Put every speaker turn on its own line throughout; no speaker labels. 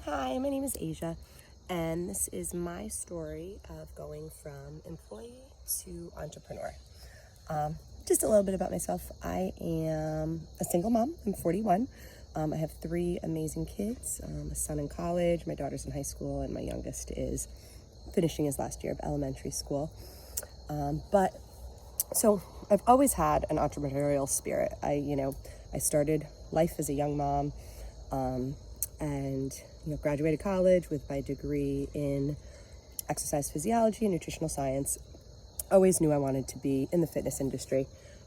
Hi, my name is Asia, and this is my story of going from employee to entrepreneur. Just a little bit about myself. I am a single mom. I'm 41. I have three amazing kids, a son in college, my daughter's in high school, and my youngest is finishing his last year of elementary school. So I've always had an entrepreneurial spirit. I started life as a young mom, and graduated college with my degree in exercise physiology and nutritional science. Always knew I wanted to be in the fitness industry,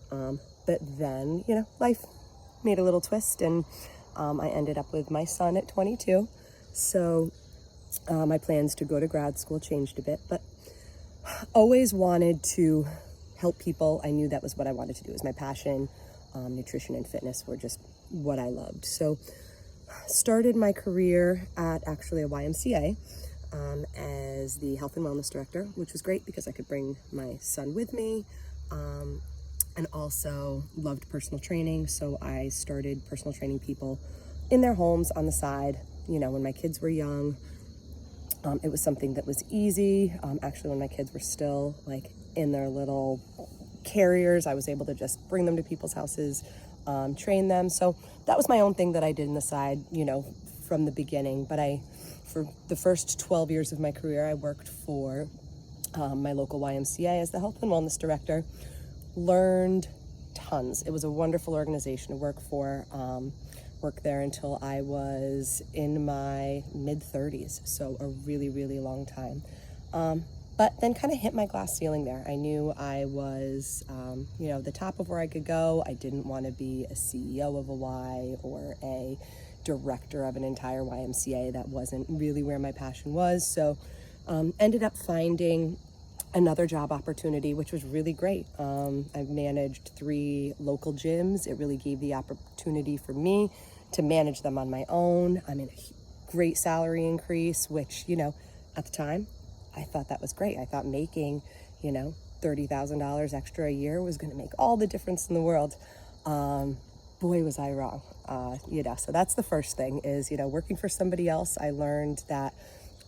but then life made a little twist, and I ended up with my son at 22. So my plans to go to grad school changed a bit, but always wanted to help people. I knew that was what I wanted to do. It was my passion. Nutrition and fitness were just what I loved. So started my career at actually a YMCA as the health and wellness director, which was great because I could bring my son with me, and also loved personal training. So I started personal training people in their homes on the side, when my kids were young. It was something that was easy. Actually, when my kids were still like in their little carriers, I was able to just bring them to people's houses, train them. So that was my own thing that I did on the side, from the beginning. But for the first 12 years of my career, I worked for my local YMCA as the health and wellness director. Learned tons. It was a wonderful organization to work for. Worked there until I was in my mid-30s, so a really, really long time. But then kind of hit my glass ceiling there. I knew I was, the top of where I could go. I didn't want to be a CEO of a Y or a director of an entire YMCA. That wasn't really where my passion was. So ended up finding another job opportunity, which was really great. I've managed 3 local gyms. It really gave the opportunity for me to manage them on my own. I'm in a great salary increase, which, at the time, I thought that was great. I thought making, $30,000 extra a year was going to make all the difference in the world. Boy, was I wrong. So that's the first thing is, working for somebody else. I learned that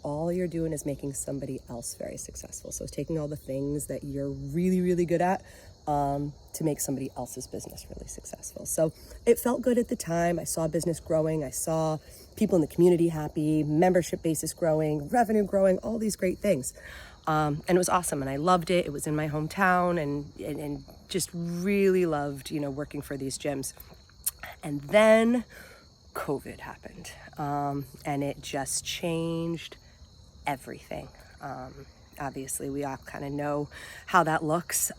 all you're doing is making somebody else very successful. So it's taking all the things that you're really, really good at to make somebody else's business really successful. So it felt good at the time. I saw business growing. I saw people in the community happy, membership basis growing, revenue growing, all these great things. And it was awesome. And I loved it. It was in my hometown and just really loved, working for these gyms. And then COVID happened, and it just changed everything. Obviously, we all kind of know how that looks.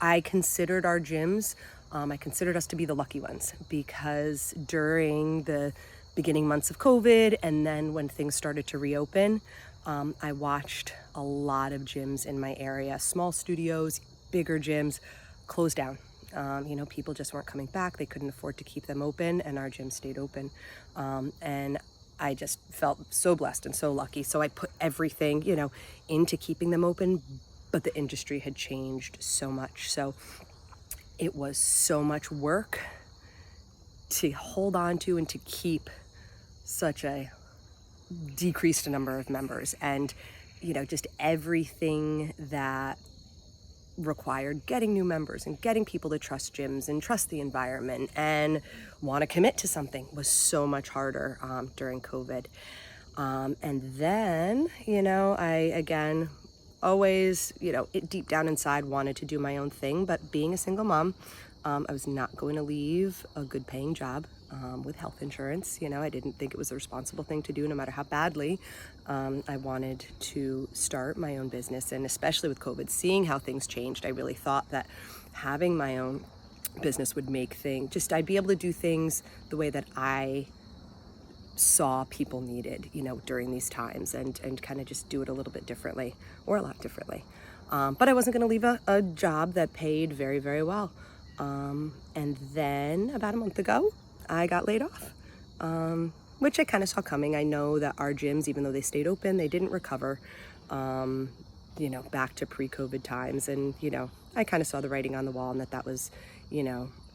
I considered our gyms, I considered us to be the lucky ones because during the beginning months of COVID and then when things started to reopen, I watched a lot of gyms in my area, small studios, bigger gyms, close down. People just weren't coming back. They couldn't afford to keep them open, and our gym stayed open. And I just felt so blessed and so lucky. So I put everything, into keeping them open, but the industry had changed so much. So it was so much work to hold on to and to keep such a decreased number of members, and, just everything that required getting new members and getting people to trust gyms and trust the environment and want to commit to something was so much harder during COVID. And then, I again always, deep down inside wanted to do my own thing, but being a single mom, I was not going to leave a good paying job with health insurance. I didn't think it was a responsible thing to do, no matter how badly I wanted to start my own business. And especially with COVID, seeing how things changed, I really thought that having my own business would make I'd be able to do things the way that I saw people needed, during these times, and kind of just do it a little bit differently, or a lot differently. But I wasn't going to leave a job that paid very, very well. And then about a month ago, I got laid off, which I kind of saw coming. I know that our gyms, even though they stayed open, they didn't recover, back to pre-COVID times. And, I kind of saw the writing on the wall, and that was,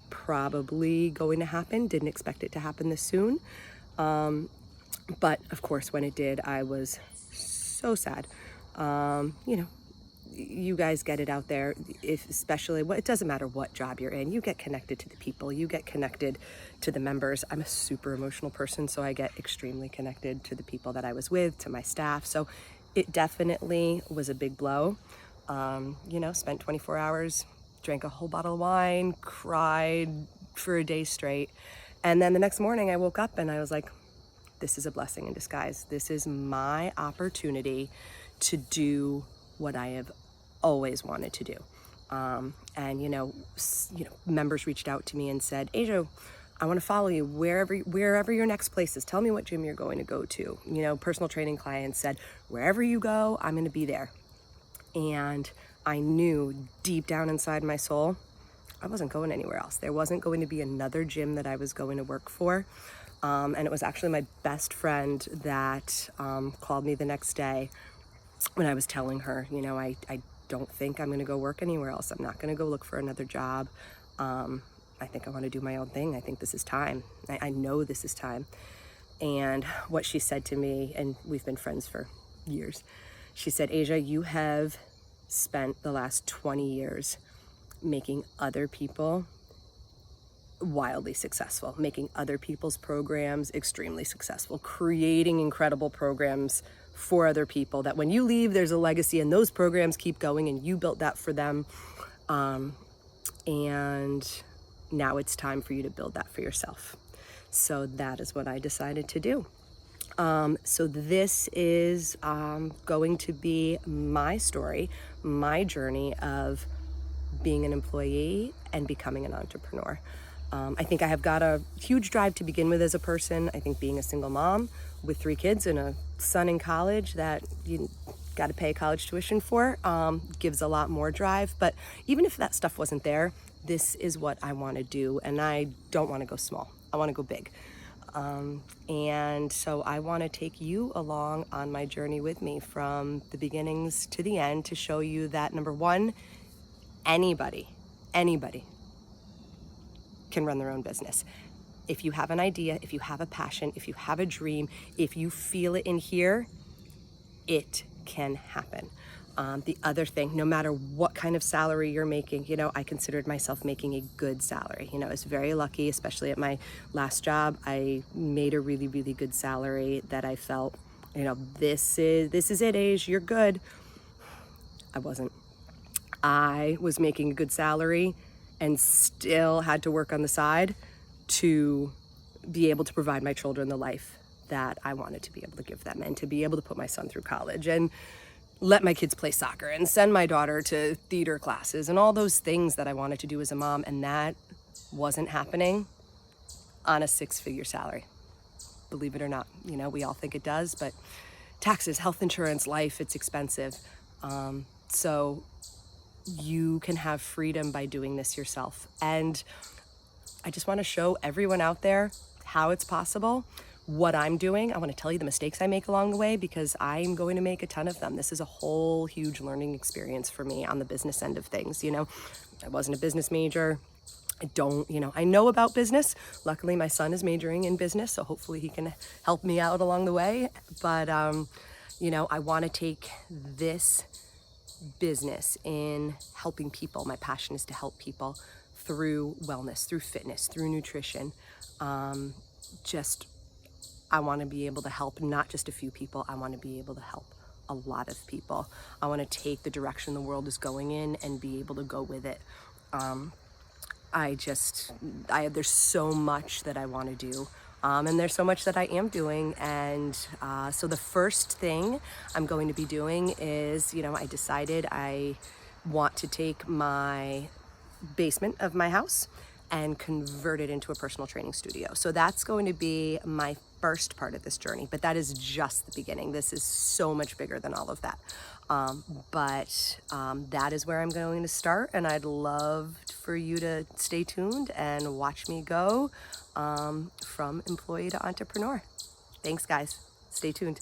probably going to happen. Didn't expect it to happen this soon. But of course, when it did, I was so sad. You know, you guys get it out there, if especially what, it doesn't matter what job you're in, you get connected to the people, you get connected to the members. I'm a super emotional person, so I get extremely connected to the people that I was with, to my staff. So it definitely was a big blow. You know, spent 24 hours, drank a whole bottle of wine, cried for a day straight. And then the next morning I woke up and I was like, this is a blessing in disguise. This is my opportunity to do what I have always wanted to do. And members reached out to me and said, Asia, I want to follow you wherever your next place is. Tell me what gym you're going to go to. You know, personal training clients said, wherever you go, I'm going to be there. And I knew deep down inside my soul, I wasn't going anywhere else. There wasn't going to be another gym that I was going to work for. And it was actually my best friend that called me the next day when I was telling her, you know, I don't think I'm going to go work anywhere else. I'm not going to go look for another job. I think I want to do my own thing. I think this is time. I know this is time. And what she said to me, and we've been friends for years, she said, Asia, you have spent the last 20 years making other people wildly successful, making other people's programs extremely successful, creating incredible programs for other people that when you leave, there's a legacy and those programs keep going and you built that for them. And now it's time for you to build that for yourself. So that is what I decided to do. So this is going to be my story, my journey of being an employee and becoming an entrepreneur. I think I have got a huge drive to begin with as a person. I think being a single mom with 3 kids and a son in college that you got to pay college tuition for gives a lot more drive. But even if that stuff wasn't there, this is what I want to do. And I don't want to go small. I want to go big. And so I want to take you along on my journey with me from the beginnings to the end to show you that, number one, anybody can run their own business. If you have an idea, if you have a passion, if you have a dream, if you feel it in here, it can happen. The other thing, no matter what kind of salary you're making, you know, I considered myself making a good salary. You know, I was very lucky, especially at my last job. I made a really, really good salary that I felt, you know, this is it, Age, you're good. I wasn't. I was making a good salary and still had to work on the side to be able to provide my children the life that I wanted to be able to give them, and to be able to put my son through college and let my kids play soccer and send my daughter to theater classes and all those things that I wanted to do as a mom. And that wasn't happening on a 6-figure salary. Believe it or not, you know, we all think it does, but taxes, health insurance, life, it's expensive. So you can have freedom by doing this yourself. And I just want to show everyone out there how it's possible, what I'm doing. I want to tell you the mistakes I make along the way, because I'm going to make a ton of them. This is a whole huge learning experience for me on the business end of things. You know, I wasn't a business major. I know about business. Luckily, my son is majoring in business, so hopefully he can help me out along the way. But, I want to take this business in helping people. My passion is to help people through wellness, through fitness, through nutrition. I want to be able to help not just a few people. I want to be able to help a lot of people. I want to take the direction the world is going in and be able to go with it. There's so much that I want to do. And there's so much that I am doing. And so the first thing I'm going to be doing is, I decided I want to take my basement of my house and convert it into a personal training studio. So that's going to be my first part of this journey, but that is just the beginning. This is so much bigger than all of that. But that is where I'm going to start, and I'd love for you to stay tuned and watch me go from employee to entrepreneur. Thanks, guys. Stay tuned.